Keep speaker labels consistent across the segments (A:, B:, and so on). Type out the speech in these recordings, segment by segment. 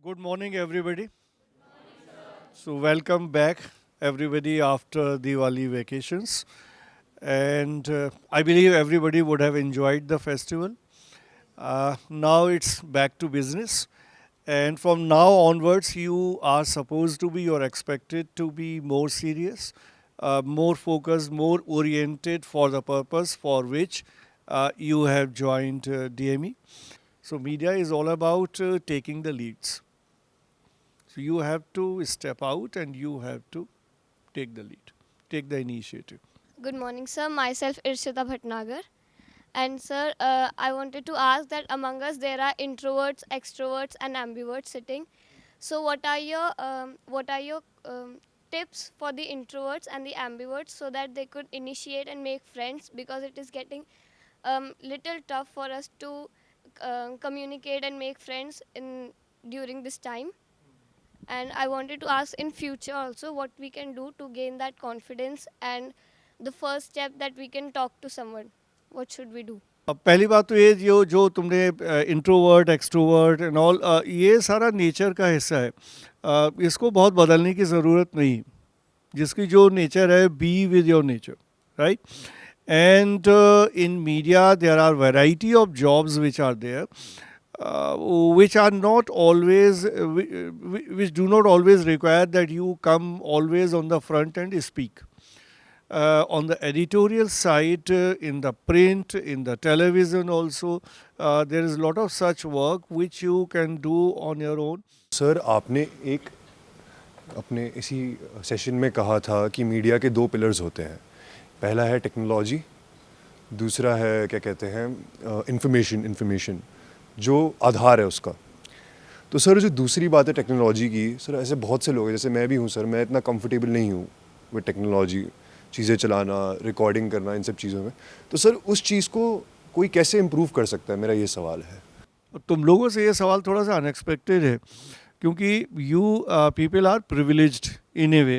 A: Good morning, everybody. So, welcome back, everybody, after Diwali vacations. And I believe everybody would have enjoyed the festival. Now it's back to business. And from now onwards, you are supposed to be, you're expected to be more serious, more focused, more oriented for the purpose for which you have joined DME. So, media is all about taking the leads. So you have to step out and you have to take the lead, take the initiative.
B: Good morning, sir. Myself, Irshita Bhatnagar. And, sir, I wanted to ask that among us there are introverts, extroverts, and ambiverts sitting. So, what are your tips for the introverts and the ambiverts so that they could initiate and make friends, because it is getting little tough for us to communicate and make friends in during this time. And I wanted to ask in future also what we can do to gain that confidence, and the first step that we can talk to someone, what should we do?
A: अब पहली बात तो ये जो तुमने introvert extrovert and all ये सारा nature का हिस्सा है. इसको बहुत बदलने की ज़रूरत नहीं. जिसकी जो नेचर है, be with your nature, right. And in media there are variety of jobs which are there, which are not always which do not always require that you come always on the front and speak. On the editorial side, in the print, in the television also, there is a lot of such work which you can do on your own.
C: Sir आपने एक अपने इसी session में कहा था कि media के दो पिलर्स होते हैं. पहला है टेक्नोलॉजी, दूसरा है क्या कहते हैं इंफॉर्मेशन जो आधार है उसका. तो सर जो दूसरी बात है टेक्नोलॉजी की, सर ऐसे बहुत से लोग हैं, जैसे मैं भी हूँ सर, मैं इतना कंफर्टेबल नहीं हूँ विद टेक्नोलॉजी, चीज़ें चलाना, रिकॉर्डिंग करना, इन सब चीज़ों में. तो सर उस चीज़ को कोई कैसे इम्प्रूव कर सकता है, मेरा ये सवाल है.
A: तुम लोगों से ये सवाल थोड़ा सा अनएक्सपेक्टेड है, क्योंकि यू पीपल आर प्रिविलेज्ड इन ए वे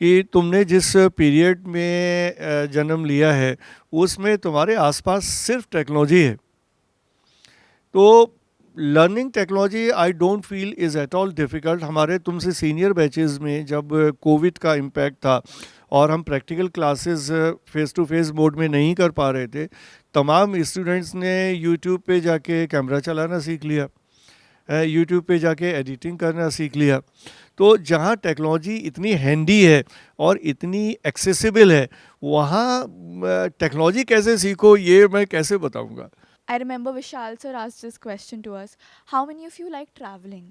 A: कि तुमने जिस पीरियड में जन्म लिया है उसमें तुम्हारे आसपास सिर्फ टेक्नोलॉजी है. तो learning technology I don't feel is at all difficult. हमारे तुमसे सीनियर बैचेस में जब कोविड का इम्पैक्ट था और हम practical classes face to face mode में नहीं कर पा रहे थे, तमाम स्टूडेंट्स ने यूट्यूब पे जाके कैमरा चलाना सीख लिया, यूट्यूब पे जाके एडिटिंग करना सीख लिया. तो जहाँ टेक्नोलॉजी इतनी हैंडी है और इतनी एक्सेसिबल है, वहाँ टेक्नोलॉजी कैसे सीखो ये मैं कैसे बताऊँगा.
D: I remember Vishal sir asked this question to us: how many of you like traveling?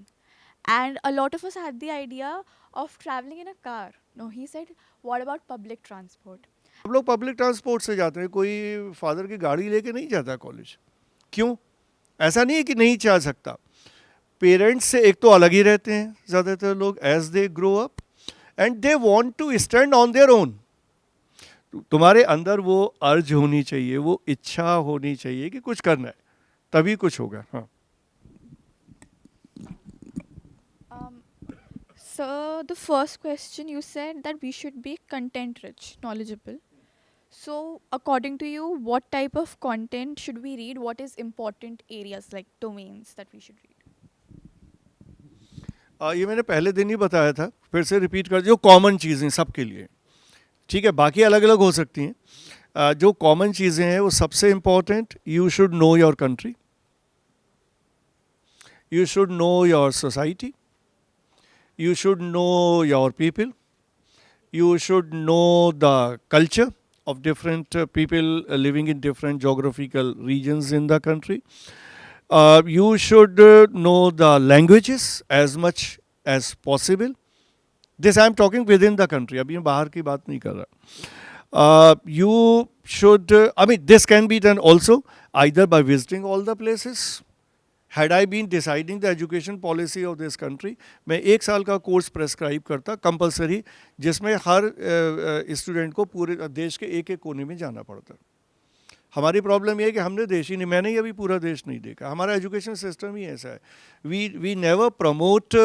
D: And a lot of us had the idea of traveling in a car. No, he said, what about public transport?
A: हम लोग public transport से जाते हैं, कोई father की गाड़ी लेके नहीं जाता कॉलेज. क्यों? ऐसा नहीं है कि नहीं जा सकता. पेरेंट्स से एक तो अलग ही रहते हैं ज़्यादातर लोग as they grow up and they want to stand on their own. तुम्हारे अंदर वो अर्ज होनी चाहिए, वो इच्छा होनी चाहिए कि कुछ करना है, तभी कुछ होगा. हाँ.
D: So the first question, you said that we should be content rich, knowledgeable. So according to you, what type of content should we read? What is important areas like domains that we should read?
A: ये मैंने पहले दिन ही बताया था, फिर से repeat कर, जो कॉमन चीज़ें सबके लिए, ठीक है, बाकी अलग अलग हो सकती हैं. जो कॉमन चीज़ें हैं वो सबसे important, you should know your country, you should know your society, you should know your people, you should know the culture of different people living in different geographical regions in the country. You should know the languages as much as possible. This I am talking within the country, अभी मैं बाहर की बात नहीं कर रहा. You should, I mean, this can be done also either by visiting all the places. Had I been deciding the education policy of this country, मैं 1 साल का कोर्स प्रेस्क्राइब करता कंपलसरी, जिसमें हर स्टूडेंट को पूरे देश के एक एक कोने में जाना पड़ता. हमारी प्रॉब्लम ये है कि हमने देश ही नहीं, मैंने ही अभी पूरा देश नहीं देखा. हमारा एजुकेशन सिस्टम ही ऐसा है. वी नेवर प्रमोट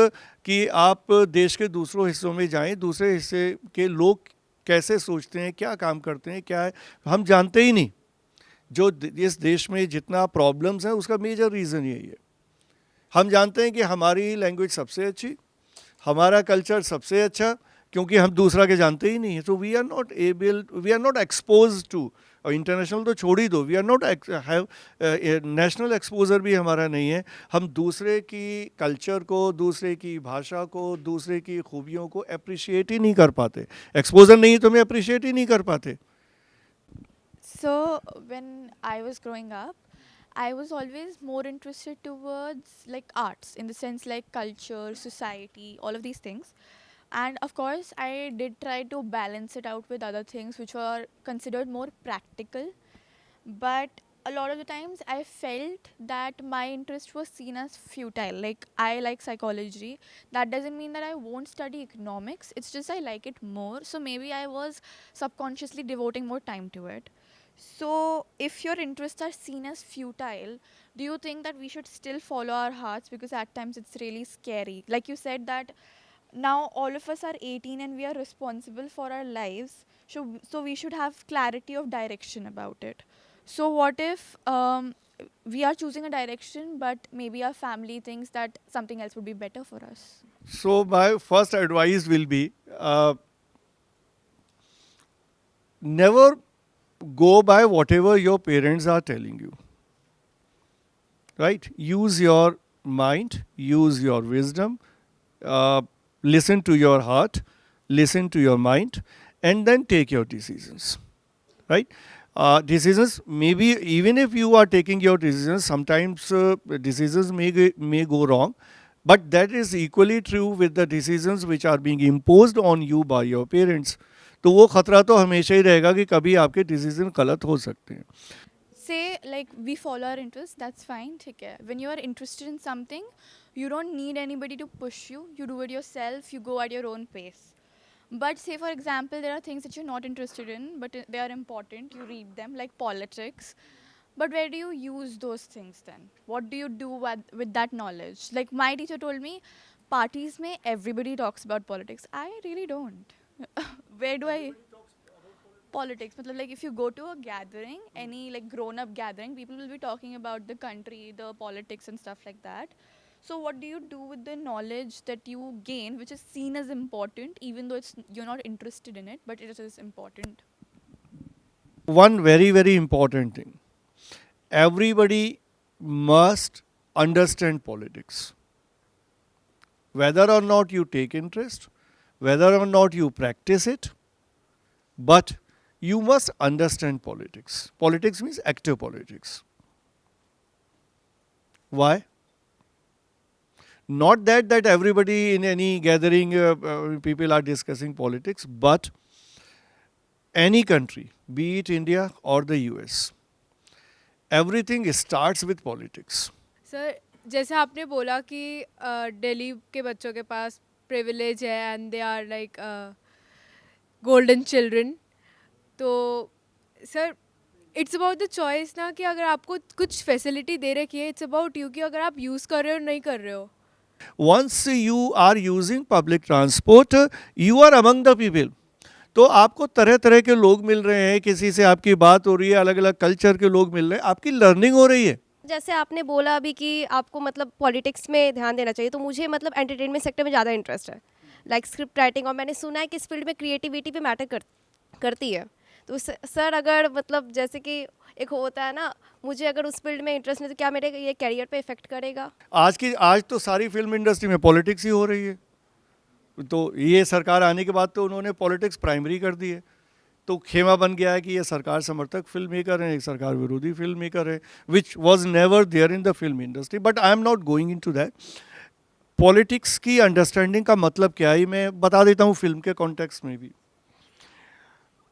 A: कि आप देश के दूसरों हिस्सों में जाएं, दूसरे हिस्से के लोग कैसे सोचते हैं, क्या काम करते हैं, क्या है, हम जानते ही नहीं. जो इस देश में जितना प्रॉब्लम्स हैं उसका मेजर रीज़न यही है. हम जानते हैं कि हमारी लैंग्वेज सबसे अच्छी, हमारा कल्चर सबसे अच्छा, क्योंकि हम दूसरा के जानते ही नहीं है. So we are not expose to, और इंटरनेशनल तो छोड़ ही दो, we are not have national exposure भी हमारा नहीं है. हम दूसरे की कल्चर को, दूसरे की भाषा को, दूसरे की खूबियों को अप्रिशिएट ही नहीं कर पाते. एक्सपोजर नहीं है तो हमें अप्रिशिएट ही नहीं कर पाते.
D: So when I was growing up, I was always more interested towards like arts, in the sense like culture, society, all of these things. And of course, I did try to balance it out with other things which were considered more practical. But a lot of the times, I felt that my interest was seen as futile. Like, I like psychology. That doesn't mean that I won't study economics. It's just I like it more. So maybe I was subconsciously devoting more time to it. So, if your interests are seen as futile, do you think that we should still follow our hearts? Because at times it's really scary. Like you said, that now all of us are 18 and we are responsible for our lives. So we should have clarity of direction about it. So, what if we are choosing a direction, but maybe our family thinks that something else would be better for us?
A: So my first advice will be, never go by whatever your parents are telling you. Right? Use your mind, use your wisdom, listen to your heart, listen to your mind, and then take your decisions. Right? Decisions, maybe even if you are taking your decisions, sometimes decisions may go wrong, but that is equally true with the decisions which are being imposed on you by your parents. तो वो खतरा तो हमेशा ही रहेगा कि कभी आपके decision गलत हो सकते हैं.
D: Say, like, we follow our interests, that's fine. ठीक है. When you are interested in something, you don't need anybody to push you. You do it yourself, you go at your own pace. But say, for example, there are things that you're not interested in, but they are important. You read them, like politics. But where do you use those things then? What do you do with that knowledge? Like, my teacher told me, parties mein everybody talks about politics. I really don't. Where do I? Politics. Matlab, like, if you go to a gathering, any like grown-up gathering, people will be talking about the country, the politics and stuff like that. So what do you do with the knowledge that you gain, which is seen as important, even though you're not interested in it, but it is important?
A: One very, very important thing. Everybody must understand politics. Whether or not you take interest, whether or not you practice it, but you must understand politics. Politics means active politics. Why? Not that everybody in any gathering, people are discussing politics, but any country, be it India or the US, everything starts with politics.
E: Sir जैसे आपने बोला कि दिल्ली के बच्चों के पास privilege है and they are like golden children, तो sir it's about the choice ना, कि अगर आपको कुछ फैसिलिटी दे रखी है, इट्स अबाउट यू कि अगर आप यूज़ कर रहे हो नहीं कर रहे हो.
A: Once you are using public transport, you are among the people. तो आपको तरह तरह के लोग मिल रहे हैं, किसी से आपकी बात हो रही है, अलग अलग कल्चर के लोग मिल रहे हैं, आपकी लर्निंग हो रही है.
F: जैसे आपने बोला अभी कि आपको मतलब पॉलिटिक्स में ध्यान देना चाहिए, तो मुझे मतलब एंटरटेनमेंट सेक्टर में ज़्यादा इंटरेस्ट है, लाइक स्क्रिप्ट राइटिंग, और मैंने सुना है कि इस फील्ड में क्रिएटिविटी भी मैटर करती है. तो सर अगर मतलब जैसे कि एक होता है ना, मुझे अगर उस फील्ड में इंटरेस्ट नहीं, तो क्या मेरे ये कैरियर पे इफेक्ट करेगा?
A: आज तो सारी फिल्म इंडस्ट्री में पॉलिटिक्स ही हो रही है. तो ये सरकार आने के बाद तो उन्होंने पॉलिटिक्स प्राइमरी कर दी है. तो खेमा बन गया है कि ये सरकार समर्थक फिल्म मेकर हैं, एक सरकार विरोधी फिल्म मेकर है, which was never there in the film industry. But I am not going in to that. Politics की अंडरस्टैंडिंग का मतलब क्या है, मैं बता देता हूँ फिल्म के कॉन्टेक्स्ट में भी.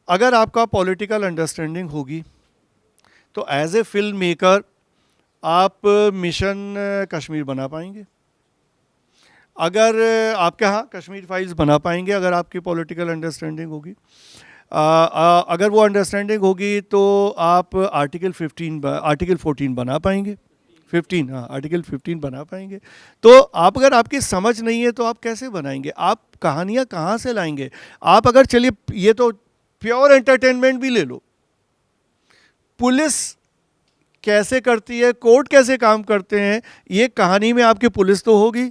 A: अगर आपका पॉलिटिकल अंडरस्टैंडिंग होगी तो एज ए फिल्म मेकर आप मिशन कश्मीर बना पाएंगे. अगर आपके यहाँ कश्मीर फाइल्स बना पाएंगे अगर आपकी पॉलिटिकल अंडरस्टैंडिंग होगी. अगर वो अंडरस्टैंडिंग होगी तो आप आर्टिकल 14 बना पाएंगे. 15, हाँ, आर्टिकल 15 बना पाएंगे. तो आप अगर आपकी समझ नहीं है तो आप कैसे बनाएंगे, आप कहानियाँ कहाँ से लाएंगे. आप अगर चलिए ये तो प्योर एंटरटेनमेंट भी ले लो, पुलिस कैसे करती है, कोर्ट कैसे काम करते हैं, ये कहानी में आपकी पुलिस तो होगी,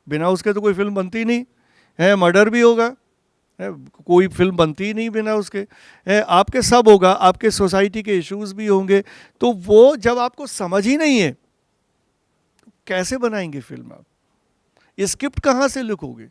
A: बिना उसके तो कोई फिल्म बनती नहीं है, मर्डर भी होगा है, कोई फिल्म बनती ही नहीं बिना उसके है, आपके सब होगा, आपके सोसाइटी के इश्यूज भी होंगे। तो वो जब आपको समझ ही नहीं है, कैसे बनाएंगे फिल्म आप? ये स्क्रिप्ट कहाँ से लिखोगे?